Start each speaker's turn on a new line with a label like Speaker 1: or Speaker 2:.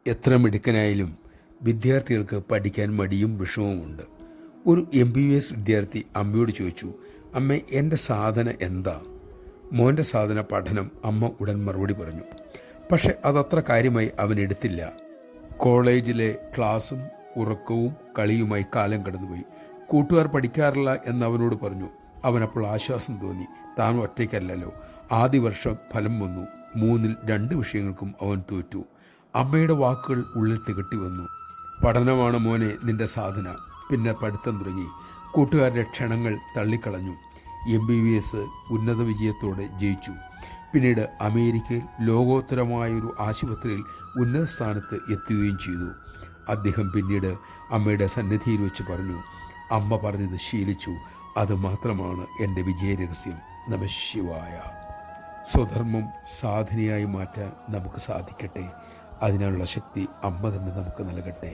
Speaker 1: എത്ര മിടുക്കനായാലും വിദ്യാർത്ഥികൾക്ക് പഠിക്കാൻ മടിയും വിഷമവുമുണ്ട്. ഒരു MBBS വിദ്യാർത്ഥി അമ്മയോട് ചോദിച്ചു, അമ്മേ, എൻ്റെ സാധന എന്താ? മോൻ്റെ സാധന പഠനം. അമ്മ ഉടൻ മറുപടി പറഞ്ഞു. പക്ഷെ അതത്ര കാര്യമായി അവൻ എടുത്തില്ല. കോളേജിലെ ക്ലാസ്സും ഉറക്കവും കളിയുമായി കാലം കടന്നുപോയി. കൂട്ടുകാർ പഠിക്കാറില്ല എന്ന് അവനോട് പറഞ്ഞു. അവനപ്പോൾ ആശ്വാസം തോന്നി. താൻ ഒറ്റയ്ക്കല്ലല്ലോ. ആദ്യ വർഷം ഫലം വന്നു. 3-ൽ 2 വിഷയങ്ങൾക്കും അവൻ തോറ്റു. അമ്മയുടെ വാക്കുകൾ ഉള്ളിൽ തികട്ടി വന്നു. പഠനമാണ് മോനെ നിന്റെ സാധന. പിന്നെ പഠിത്തം തുടങ്ങി. കൂട്ടുകാരുടെ ക്ഷണങ്ങൾ തള്ളിക്കളഞ്ഞു. MBBS ഉന്നത വിജയത്തോടെ ജയിച്ചു. പിന്നീട് അമേരിക്കയിൽ ലോകോത്തരമായൊരു ആശുപത്രിയിൽ ഉന്നത സ്ഥാനത്ത് എത്തുകയും ചെയ്തു. അദ്ദേഹം പിന്നീട് അമ്മയുടെ സന്നിധിയിൽ വെച്ച് പറഞ്ഞു, അമ്മ പറഞ്ഞത് ശീലിച്ചു. അത് മാത്രമാണ് എൻ്റെ വിജയരഹസ്യം. നമഃശിവായ. സ്വധർമ്മം സാധനയായി മാറ്റാൻ നമുക്ക് സാധിക്കട്ടെ. അതിനുള്ള ശക്തി അമ്മ തന്നെ നമുക്ക് നൽകട്ടെ.